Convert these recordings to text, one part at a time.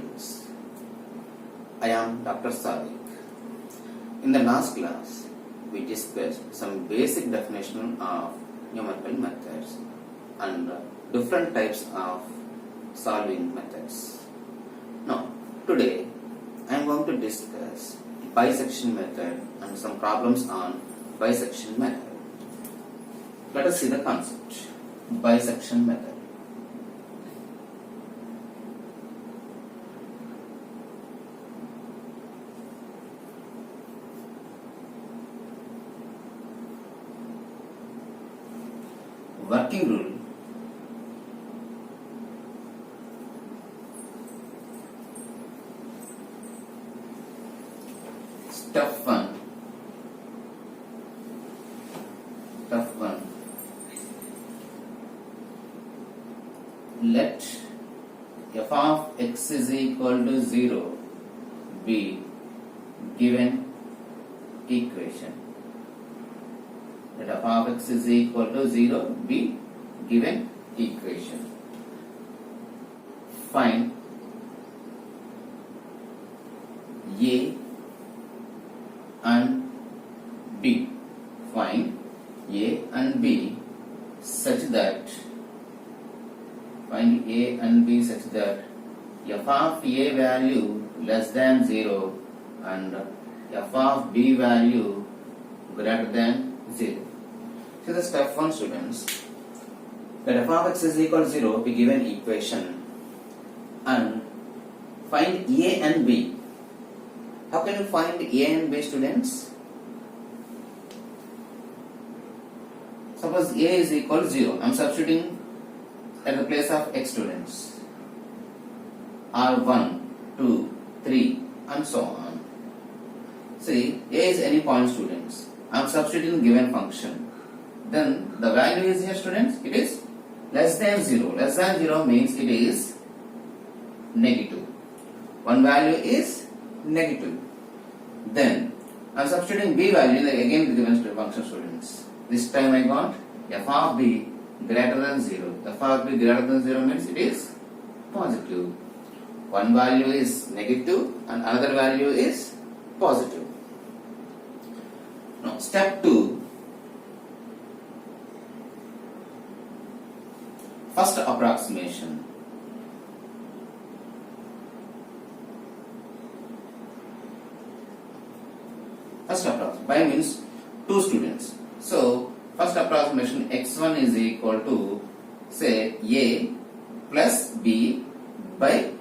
students. I am Dr. Sadiq. In the last class, we discussed some basic definition of numerical methods and different types of solving methods. Now, today I am going to discuss bisection method and some problems on bisection method. Let us see the concept. Bisection method. Working rule. Step 1. Let f of x is equal to 0 be given equation. Let f of x is equal to 0 be given equation. Find a and b. Find a and b such that f of a value less than 0 and f of b value greater than 0. So the step 1, students, let f of x is equal to 0 be given equation and find a and b. How can you find a and b, students? Suppose a is equal to 0. I am substituting at the place of x, students. R 1, 2, 3 and so on. See, a is any point, students. I am substituting given function. Then the value is here, students. It is less than 0. Less than 0 means it is negative. One value is negative. Then I am substituting b value again the given function, students. This time I got f of b greater than 0. f of b greater than 0 means it is positive. One value is negative and another value is positive. Now step 2. First approximation. First approximation. By means 2 students. So first approximation x1 is equal to say a plus b by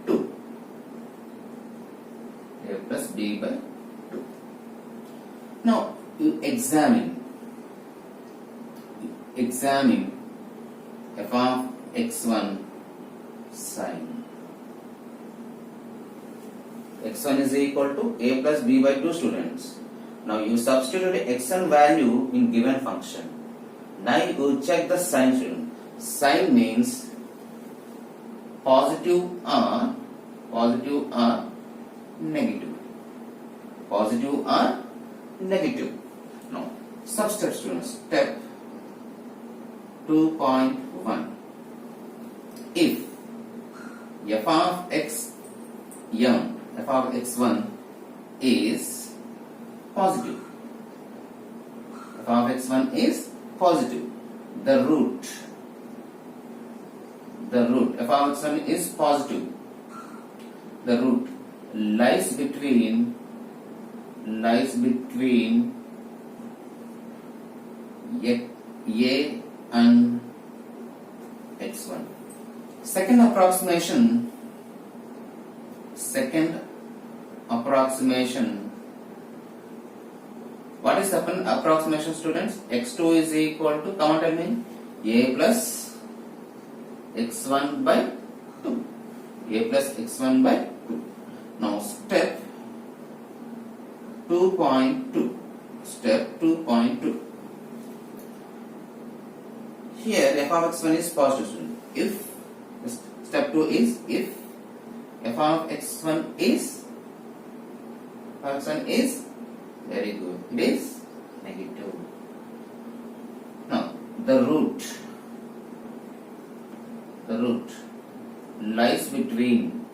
2. A plus b by 2. Now you examine f of x1 sign. x1 is equal to a plus b by 2, students. Now you substitute x1 value in given function. Now you check the sign, student. Sign means positive or negative. Positive or negative. Now substep, students. Step 2.1. If f of x1 is positive, f of x1 is positive, the root f of x1 is positive, the root lies between a and x1. Second approximation. What is second approximation, students? x2 is equal to, come on, tell me, a plus x1 by 2. A plus x1 by 2. Now step 2.2. Step 2.2. Here f of x1 is positive, student. If step 2 is if f of x1 is very good, it is negative. Now the root lies between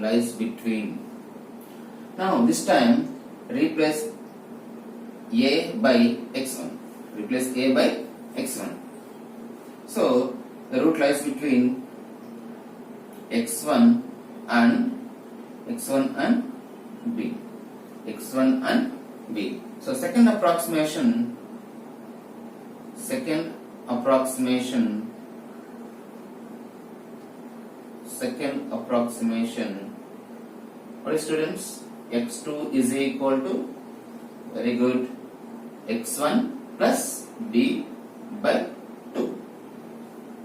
lies between. Now this time replace a by x1. Replace a by x1. So the root lies between x1 and b. x1 and b. So second approximation. What is, students? X2 is equal to, very good, x1 plus b by 2.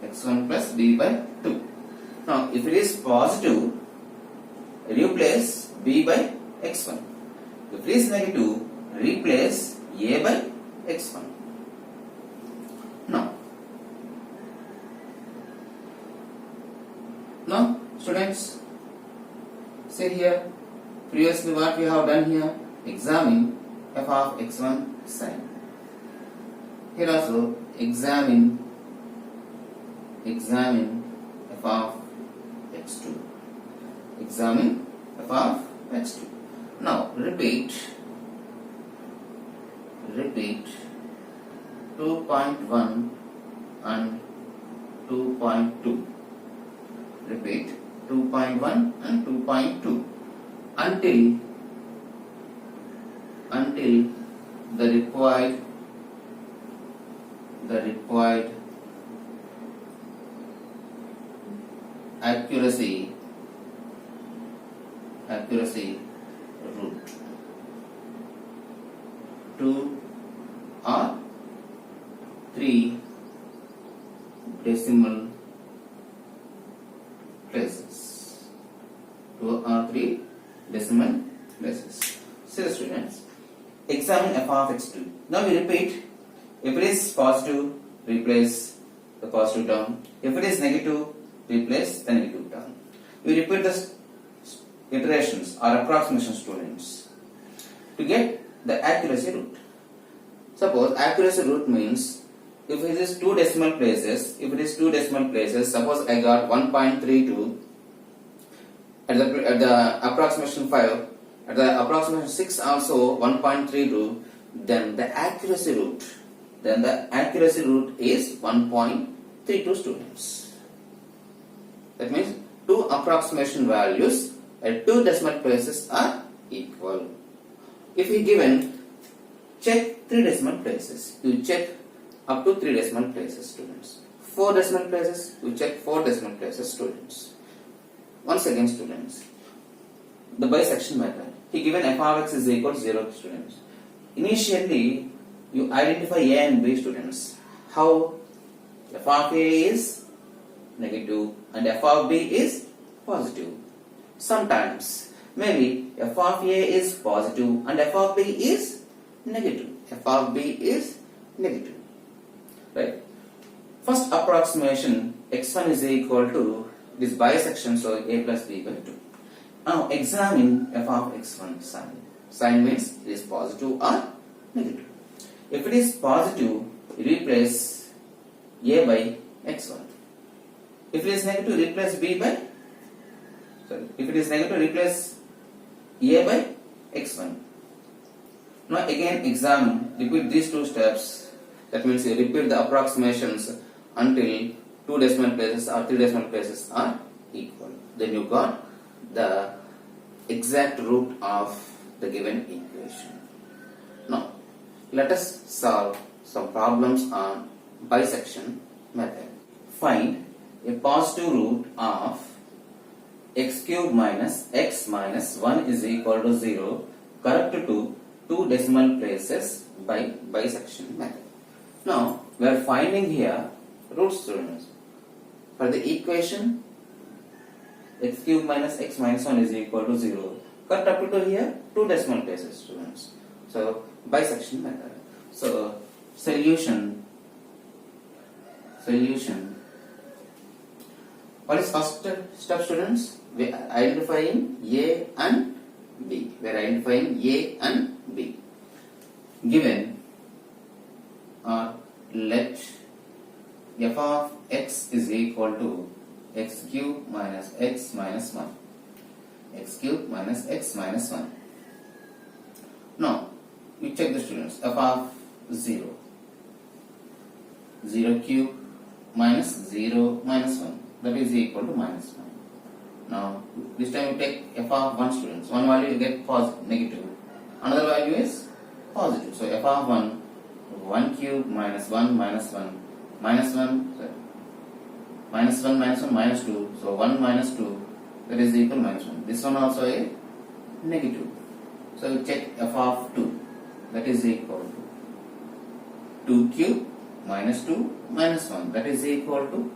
x1 plus b by 2. Now if it is positive, replace b by x1. If it is negative, replace a by x1. Now students, see here, previously what we have done here, examine f of x1 sign. Here also examine f of x2. Examine f of x2. Now repeat 2.1 and 2.2. Repeat 2.1 and 2.2 until the required accuracy root. 2 or 3 decimal places. 2 or 3 decimal places. So students, examine f of x2. Now we repeat. If it is positive, replace the positive term. If it is negative, replace the negative term. We repeat the iterations or approximation, students, to get the accuracy root. Suppose accuracy root means if it is 2 decimal places, suppose I got 1.32 at the approximation 5, at the approximation 6 also 1.32, then the accuracy root is 1.32, students. That means 2 approximation values at 2 decimal places are equal. If we given, check 3 decimal places. You check up to 3 decimal places, students. 4 decimal places, you check 4 decimal places, students. Once again, students, the bisection method. He given f of x is equal to 0, students. Initially, you identify a and b, students. How? F of a is negative and f of b is positive. Sometimes, maybe f of a is positive and f of b is negative. F of b is negative. Right. First approximation, x1 is equal to this bisection, so a plus b by 2. Now examine f of x1 sign. Sign means it is positive or negative. If it is positive, replace a by x1. If it is negative, replace b by, if it is negative, replace a by x1. Now again examine, repeat these 2 steps. That means you repeat the approximations until 2 decimal places or 3 decimal places are equal. Then you got the exact root of the given equation. Now let us solve some problems on bisection method. Find a positive root of x cube minus x minus 1 is equal to 0 correct to 2 decimal places by bisection method. Now we are finding here roots, students. For the equation x cube minus x minus 1 is equal to 0, cut up to here 2 decimal places, students. So bisection method. So solution. What is first step, students? We are identifying a and b. Given let f of x is equal to x cube minus x minus 1. x cube minus x minus 1. Now, we check the students. F of 0. 0 cube minus 0 minus 1. That is equal to minus 1. Now, this time you take f of 1 students. One value you get negative. Another value is positive. So, f of 1 cube minus 1 minus 1 minus 1, sorry, minus 1 minus 1 minus 2. So, 1 minus 2, that is equal to minus 1. This one also a negative. So, we check f of 2. That is equal to 2 cube minus 2 minus 1. That is equal to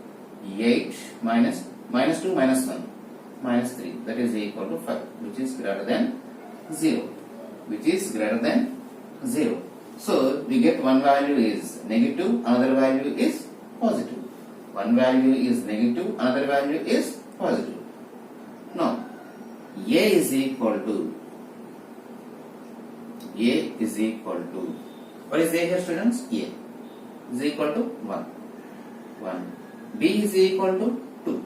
8 minus 2 minus 1 minus 3. That is equal to 5, which is greater than 0. Which is greater than 0. So, we get one value is negative, another value is positive. One value is negative, another value is positive. Now, A is equal to what is A here, students? A is equal to 1. B is equal to 2.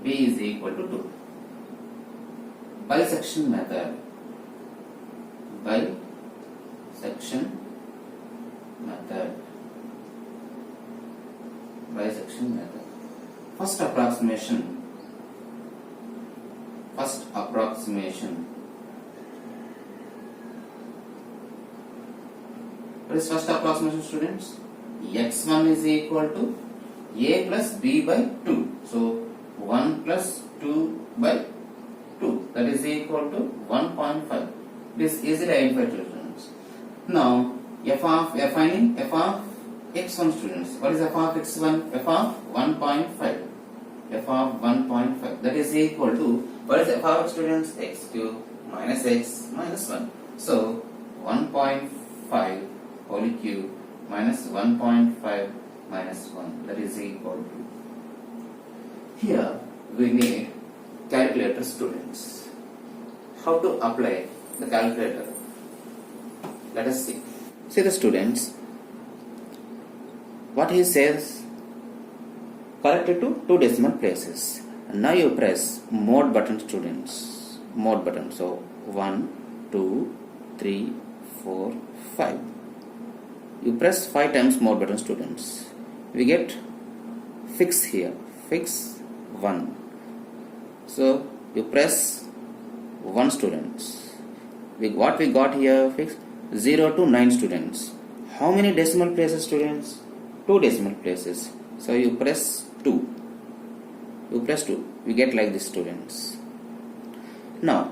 B is equal to 2. Bisection method. Bisection method. First approximation. What is first approximation, students? X1 is equal to A plus B by 2. So, 1 plus 2 by 2. That is equal to 1.5. This is easily identified, students. Now, finding f of x1, students. What is f of x1? F of 1.5. F of 1.5. That is equal to, what is f of students? X cube minus x minus 1. So, 1.5 whole cube minus 1.5 minus 1. That is equal to. Here, we need calculator, students. How to apply the calculator? Let us see. See the students. What he says, correct it to 2 decimal places. And now you press mode button, students. Mode button. So 1, 2, 3, 4, 5. You press 5 times mode button, students. We get fix here. Fix 1. So you press 1, students. What we got here, fix 0 to 9, students. How many decimal places, students? 2 decimal places. So you press 2. You press 2. We get like this, students. Now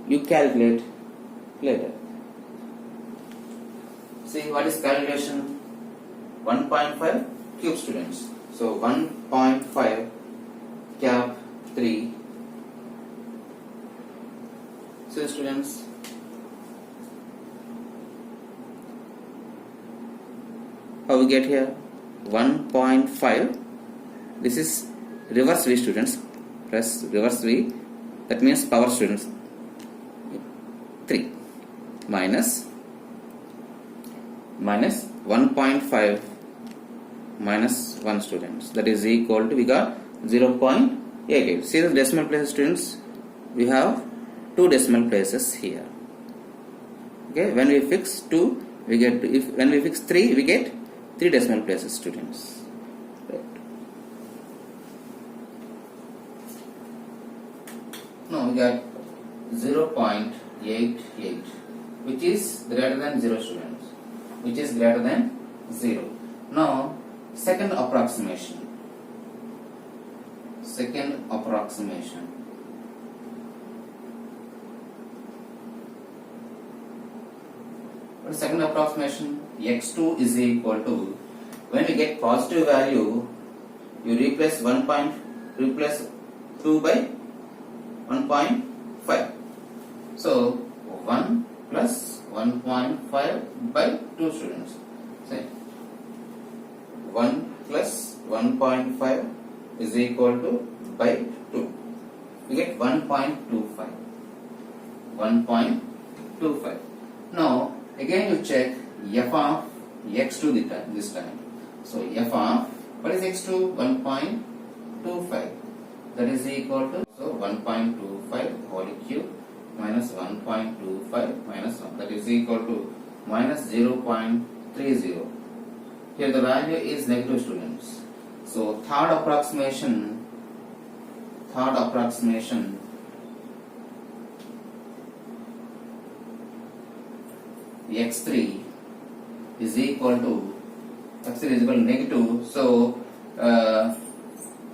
you calculate later. See what is calculation? 1.5 cube, students. So 1.5 cap 3. So students, how we get here? 1.5. This is reverse V, students. Press reverse V. That means power, students. 3 minus 1.5 minus 1, students. That is equal to, we got 0.88. See the decimal places, students. We have 2 decimal places here. Okay, when we fix 2, we get, when we fix 3, we get 3 decimal places, students. Right. Now we got 0.88, which is greater than 0, students. Which is greater than 0. Now, second approximation. What is second approximation? X2 is equal to, when we get positive value, you replace 2 by 1.5. So 1 plus 1.5 by 2, students. Say 1 plus 1.5 is equal to by 2. We get 1.25. 1.25. Now again you check f of x2 this time. So f of, what is x2? 1.25. That is equal to, so 1.25 whole cube minus 1.25 minus 1, that is equal to minus 0.30. Here the value is negative, students. So third approximation x3 is equal to negative. So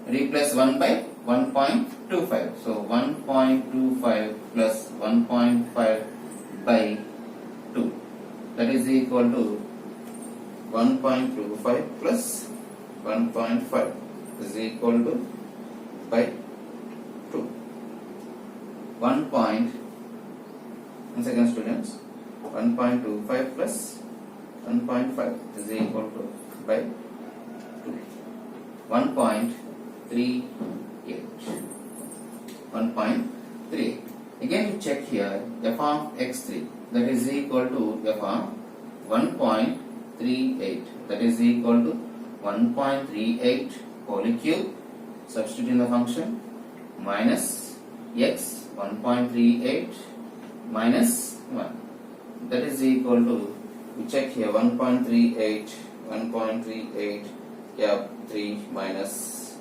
replace 1 by 1.25. So 1.25 plus 1.5 by 2, that is equal to 1.25 plus 1.5 is equal to by 2. 1 second, students. 1.25 plus 1.5 is equal to by 2. 1.38. Again you check here f of x3, that is equal to f of 1.38, that is equal to 1.38 whole cube, substitute in the function, minus x 1.38 minus 1, that is equal to, we check here 1.38 yeah, 3 minus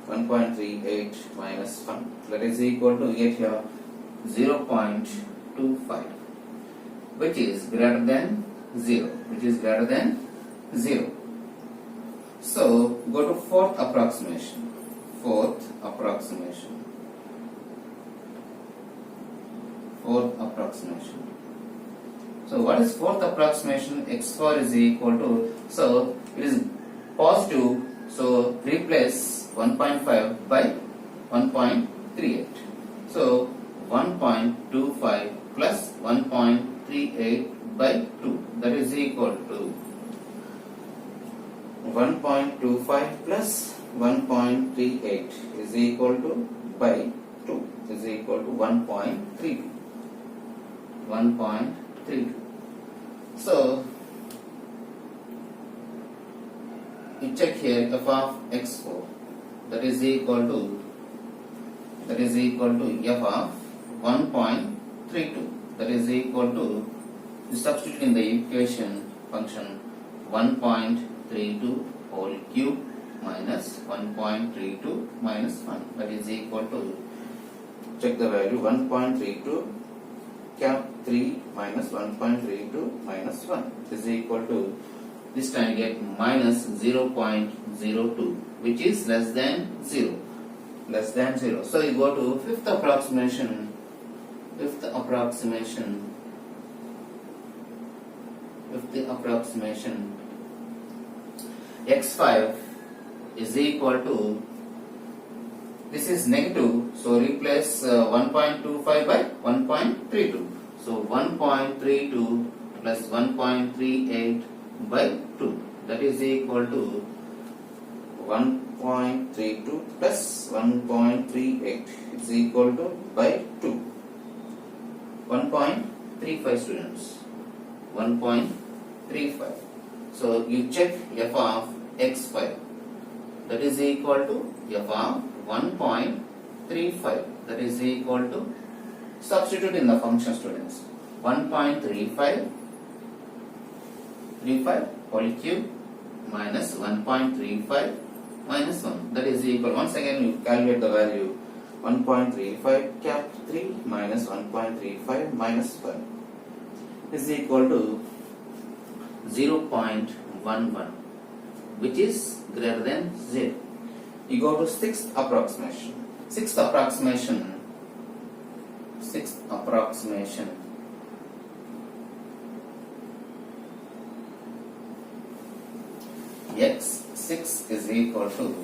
1.38 minus 1, that is equal to, get here 0.25, which is greater than 0, So go to fourth approximation. So what is fourth approximation? x4 is equal to, so it is positive, so replace 1.5 by 1.38. So 1.25 plus 1.38 by 2, that is equal to 1.25 plus 1.38 is equal to by 2 is equal to 1.32. So you check here f of x4, that is equal to f of 1.32, that is equal to, you substitute in the equation function 1.32 whole cube minus 1.32 minus 1, that is equal to, check the value, 1.32 cap 3 minus 1.32 minus 1 is equal to, this time you get minus 0.02, which is less than 0. So you go to fifth approximation. X5 is equal to, this is negative, so replace 1.25 by 1.32. So 1.32 plus 1.38 by 2, that is equal to 1.32 plus 1.38 is equal to by 2. 1.35, students. 1.35. So you check f of x5, that is equal to f of 1.35, that is equal to, substitute in the function, students, 1.35 whole cube minus 1.35 minus 1, that is equal, once again you calculate the value, 1.35 cap 3 minus 1.35 minus 1 is equal to 0.11, which is greater than 0. You go to sixth approximation. X6 is equal to,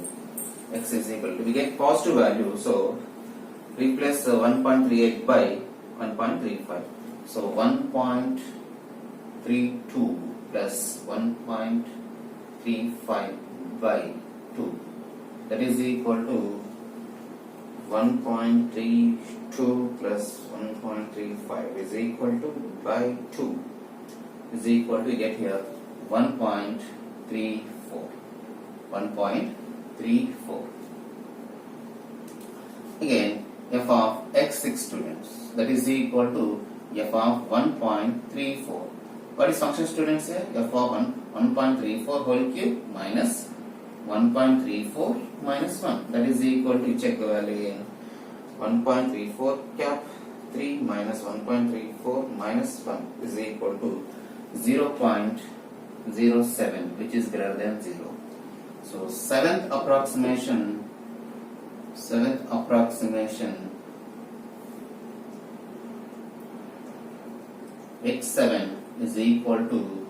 we get positive value, so replace 1.38 by 1.35. So 1.32 plus 1.35 by 2, that is equal to 1.32 plus 1.35 is equal to by 2 is equal to, get here 1.34. Again f of x6 students, that is equal to f of 1.34. What is function students here? F of 1.34 whole cube minus 1.34 minus 1, that is equal to, check the value again, 1.34 cap 3 minus 1.34 minus 1 is equal to 0.07, which is greater than 0. So seventh approximation x7 is equal to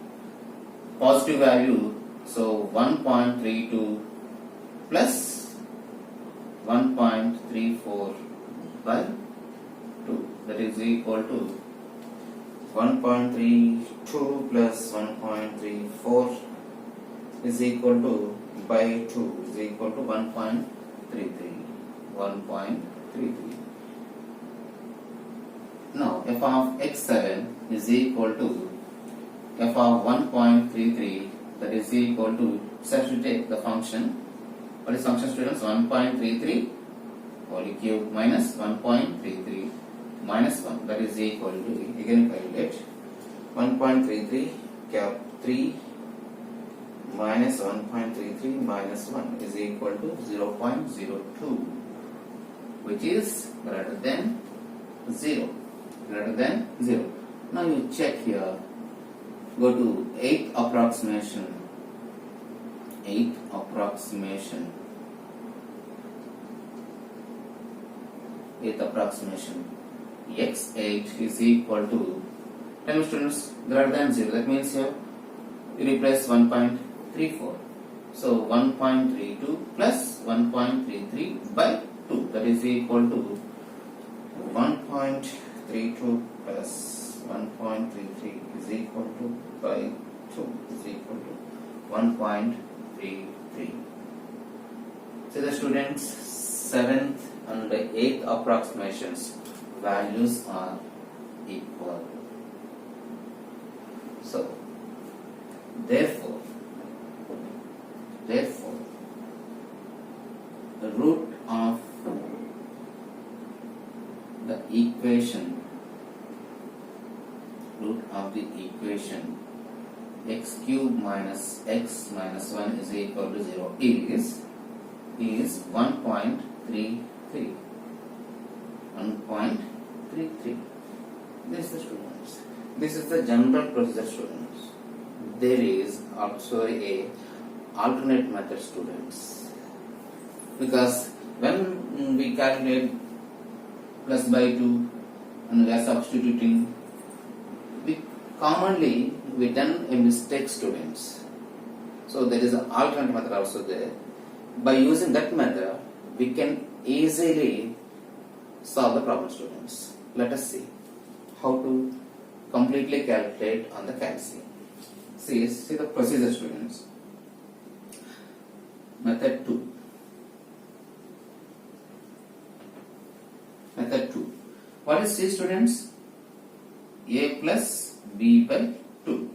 positive value, so 1.32 plus 1.34 by 2, that is equal to 1.32 plus 1.34 is equal to by 2 is equal to 1.33. Now f of x7 is equal to f of 1.33, that is equal to, substitute the function. What is function students? 1.33 whole cube minus 1.33 minus 1, that is equal to, again calculate, 1.33 cap 3 minus 1.33 minus 1 is equal to 0.02, which is greater than 0. Now you check here, go to 8th approximation. x8 is equal to, tell me students, greater than 0, that means here you replace 1.34, so 1.32 plus 1.33 by 2, that is equal to 1.32 plus 1.33 is equal to by 2 is equal to 1.33. So the students, 7th and 8th approximations values are equal. So therefore the root of the equation x cube minus x minus 1 is equal to 0 is 1.33. This is the students. This is the general procedure students. There is also a alternate method students, because when we calculate plus by 2 and we are substituting, we done a mistake students. So there is an alternate method also there. By using that method, we can easily solve the problem students. Let us see how to completely calculate on the calci. See the procedure students. Method 2. What is C students? A plus B by 2.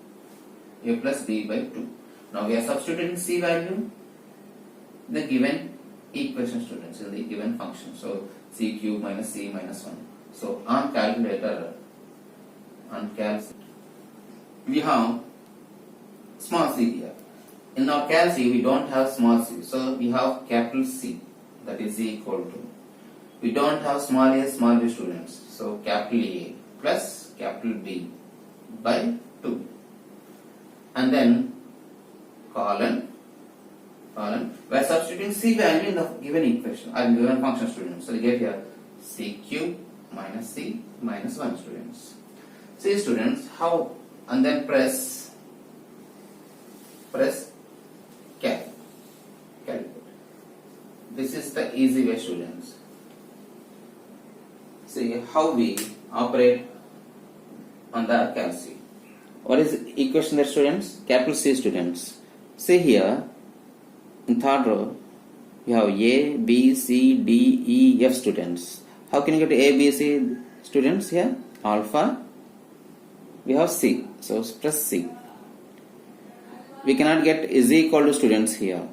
Now we are substituting C value in the given equation students, in the given function. So C cube minus C minus 1. So on calculator, we have small c here. In our calc we don't have small c, so we have capital C, that is equal to, we don't have small a small b students, so capital A plus capital B by 2, and then colon, we are substituting c value in the given equation or given function students. So we get here c cube minus c minus 1 students. See students how, and then press calculate. This is the easy way students. See how we operate on the calc. What is the equation there students? Capital C students. See here in third row you have A, B, C, D, E, F students. How can you get A, B, C students here? Alpha. We have C, so press C. We cannot get is equal to students here,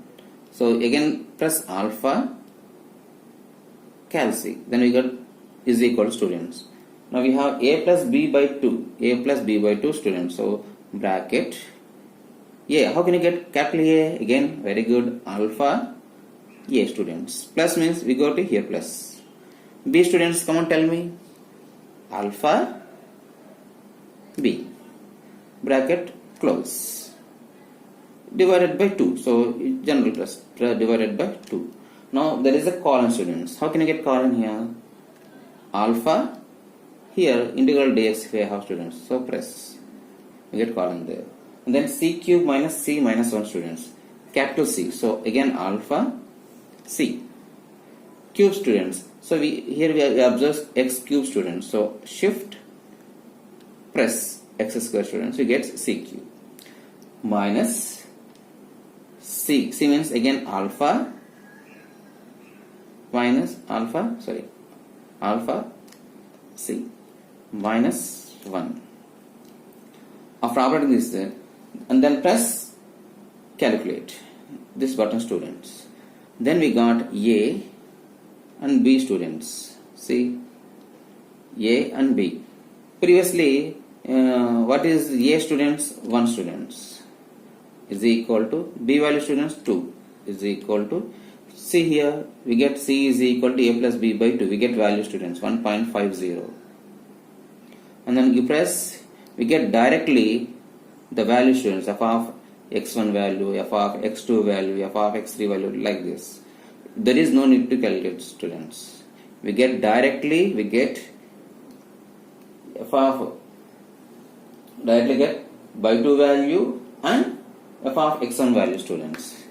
so again press alpha, cal c. Then we got is equal to students. Now we have a plus b by 2. A plus b by 2 students. So bracket a. How can you get capital A? Again, very good. Alpha a students. Plus means we go to here plus. B students, come on, tell me. Alpha b. Bracket close. Divided by 2. So general plus divided by 2. Now there is a colon students. How can you get colon here? Alpha here integral dx if I have students. So press. You get colon there. And then c cube minus c minus 1 students. Capital C. So again alpha c. Cube students. So here we observe x cube students. So shift press x square students. We get c cube minus c. C means again alpha minus alpha c minus 1. After operating this and then press calculate this button students. Then we got A and B students. See, A and B. Previously, what is A students? 1 students is equal to B value students 2 is equal to. See here, we get C is equal to A plus B by 2. We get value students 1.50. And then you press, we get directly the value students f of x1 value, f of x2 value, f of x3 value, like this. There is no need to calculate students. We get directly, we get f of directly get by 2 value and f of x1 value students.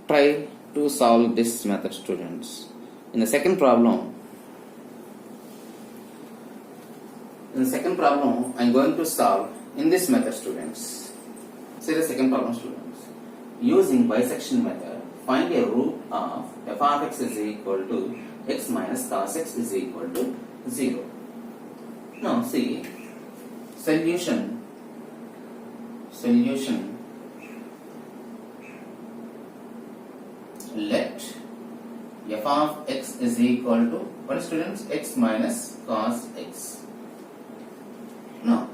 Try to solve this method students. In the second problem, I am going to solve in this method students. See the second problem students. Using bisection method, find a root of f of x is equal to x minus cos x is equal to 0. Now see, solution. Let f of x is equal to what students? X minus cos x. Now,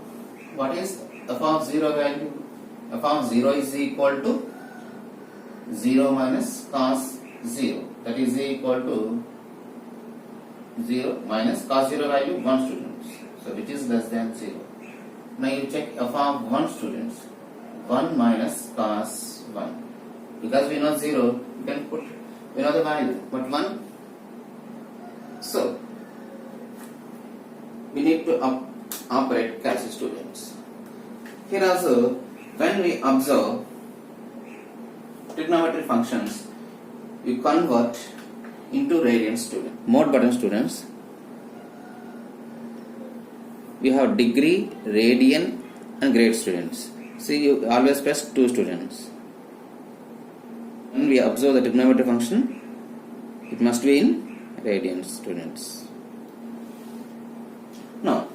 what is f of 0 value? F of 0 is equal to 0 minus cos 0. That is equal to 0 minus cos 0 value 1 students. So which is less than 0. Now you check f of 1 students. 1 minus cos 1. Because we know 0, you can put, we know the value, but 1. So we need to operate calculus students. Here also, when we observe trigonometry functions, you convert into radian student. Mode button students. We have degree, radian and grade students. See, you always press 2 students. When we observe the trigonometry function, it must be in radian students. Now,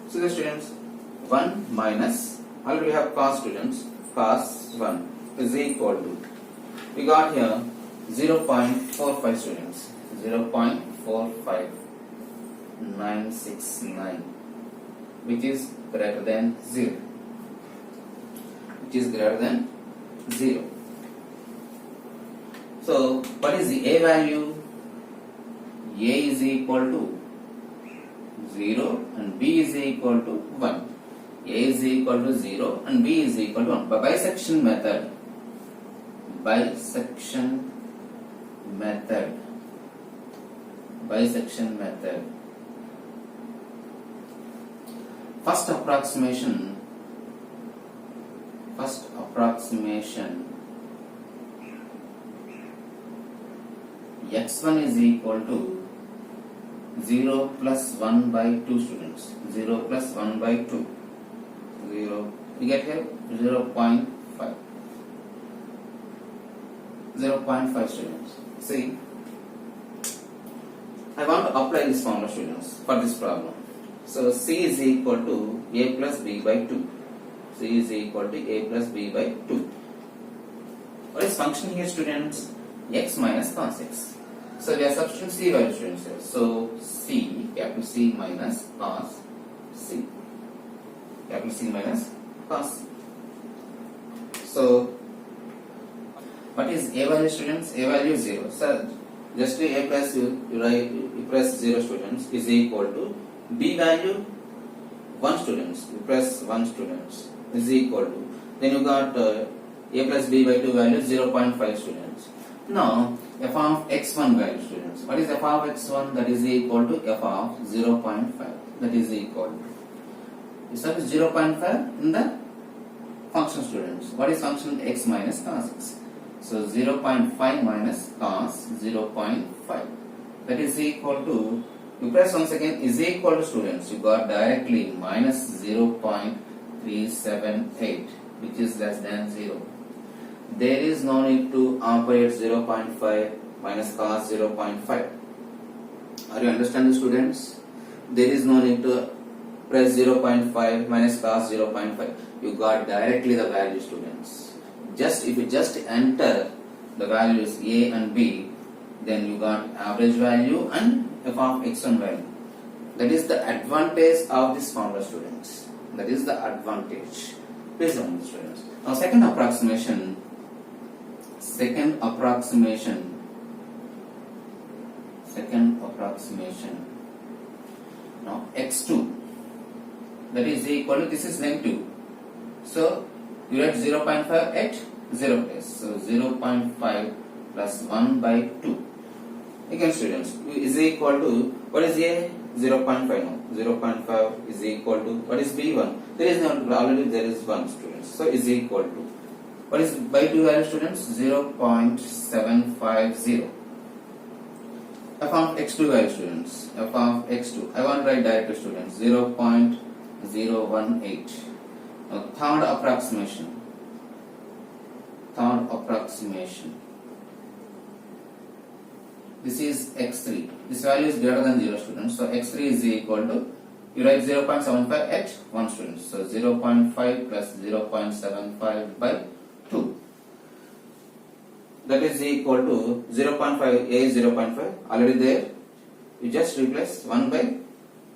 so the students 1 minus, already we have cos students, cos 1 is equal to, we got here 0.45 students, 0.45969, which is greater than 0. Which is greater than 0. So, what is the A value? A is equal to 0 and B is equal to 1. A is equal to 0 and B is equal to 1. By bisection method, first approximation, x1 is equal to 0 plus 1 by 2 students. 0 plus 1 by 2. 0. We get here 0.5. 0.5 students. See, I want to apply this formula students for this problem. So C is equal to A plus B by 2. C is equal to A plus B by 2. What is function here students? X minus cos x. So we are substituting C value, students here. So C, capital C minus cos C. Capital C minus cos C. So what is A value, students? A value is 0. So just A plus you press 0, students, is equal to B value 1 students. You press 1 students is equal to, then you got A plus B by 2 value 0.5 students. Now f of x1 value, students. What is f of x1? That is equal to f of 0.5. That is equal to, you substitute 0.5 in the function, students. What is function? X minus cos x. So 0.5 minus cos 0.5. That is equal to, you press once again, is equal to, students. You got directly minus 0.378, which is less than 0. There is no need to operate 0.5 minus cos 0.5. Are you understanding, students? There is no need to press 0.5 minus cos 0.5. You got directly the value, students. If you just enter the values A and B, then you got average value and f of x1 value. That is the advantage of this formula, students. That is the advantage. Please remember, students. Now second approximation. Now x2, that is equal to, this is negative. So you write 0.5 at 0 place. So 0.5 plus 1 by 2. Again, students, is equal to, what is A? 0.5 now. 0.5 is equal to, what is B? 1. There is no, already there is 1, students. So is equal to, what is by 2 value, students? 0.750. F of x2 value, students. F of x2. I want to write directly, students. 0.018. Now third approximation. This is x3. This value is greater than 0, students. So x3 is equal to, you write 0.75 at 1, students. So 0.5 plus 0.75 by 2. That is equal to 0.5. A is 0.5. Already there. You just replace 1 by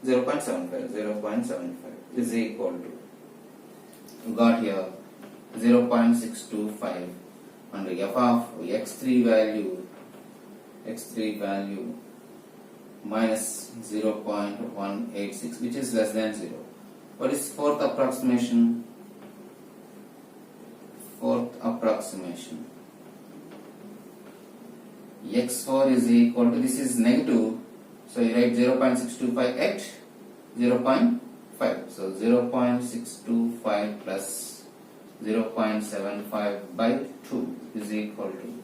0.75. 0.75 is equal to, you got here 0.625, and f of x3 value minus 0.186, which is less than 0. What is fourth approximation? X4 is equal to, this is negative, so you write 0.625 at 0.5. So 0.625 plus 0.75 by 2 is equal to,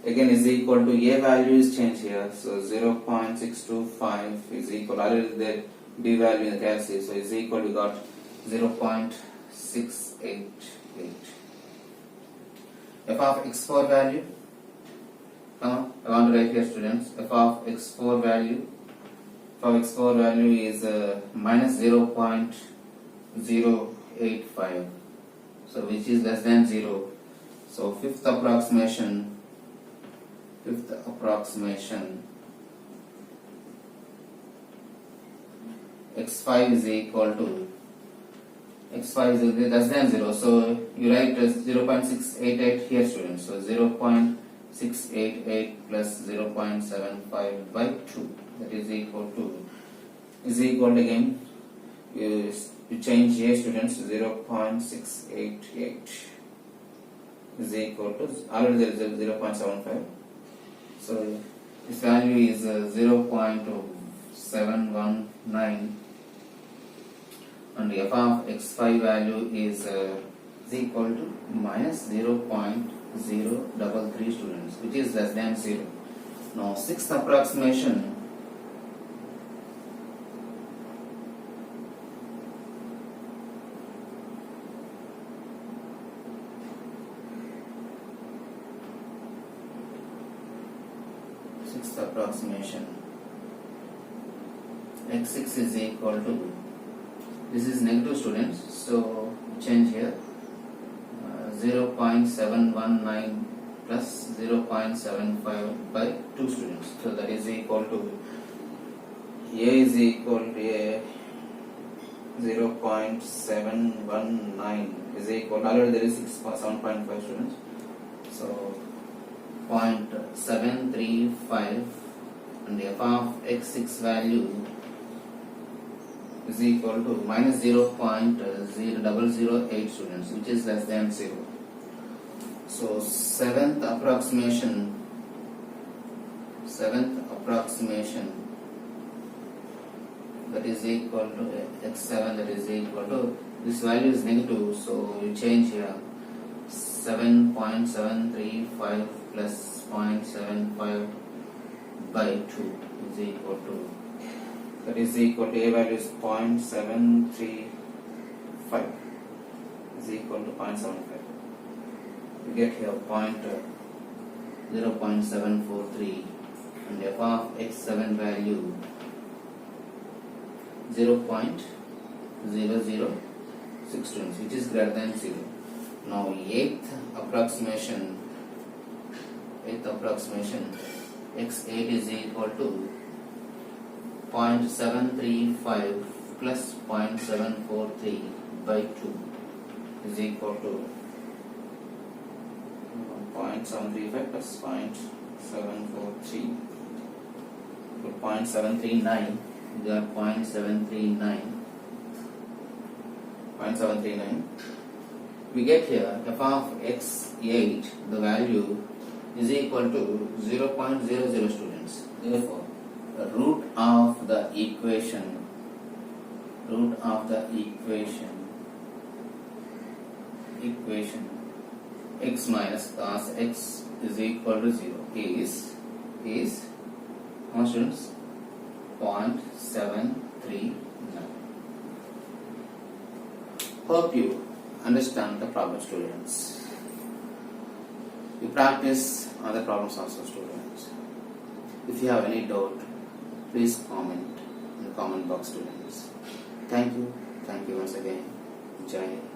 again is equal to, A value is changed here. So 0.625 is equal, already there B value in the calculation, so is equal to, got 0.688. F of x4 value, I want to write here, students. F of x4 value, is minus 0.085, so which is less than 0. So fifth approximation, x5 is equal to, x5 is less than 0, so you write 0.688 here, students. So 0.688 plus 0.75 by 2, that is equal to, again you change here, students. 0.688 is equal to, already there is 0.75, so this value is 0.719, and f of x5 value is equal to minus 0.033, students, which is less than 0. Now sixth approximation, x6 is equal to, this is negative, students, so change here 0.719 plus 0.75 by 2 students. So that is equal to A is equal to A 0.719 is equal, already there is 7.5 students. So 0.735 and f of x6 value is equal to minus 0.0008 students, which is less than 0. So seventh approximation that is equal to x7, that is equal to, this value is negative, so you change here 7.735 plus 0.75 by 2 is equal to, that is equal to, a value is 0.735 is equal to 0.75. We get here 0.743 and f of x7 value 0.006 students, which is greater than 0. Now eighth approximation x8 is equal to 0.735 plus 0.743 by 2 is equal to 0.735 plus 0.743 to 0.739. We got 0.739. We get here f of x8, the value is equal to 0.00 students. Therefore, the root of the equation x minus cos x is equal to 0 is how much, students? 0.739. Hope you understand the problem, students. You practice other problems also, students. If you have any doubt, please comment in the comment box, students. Thank you once again. Jai Hind.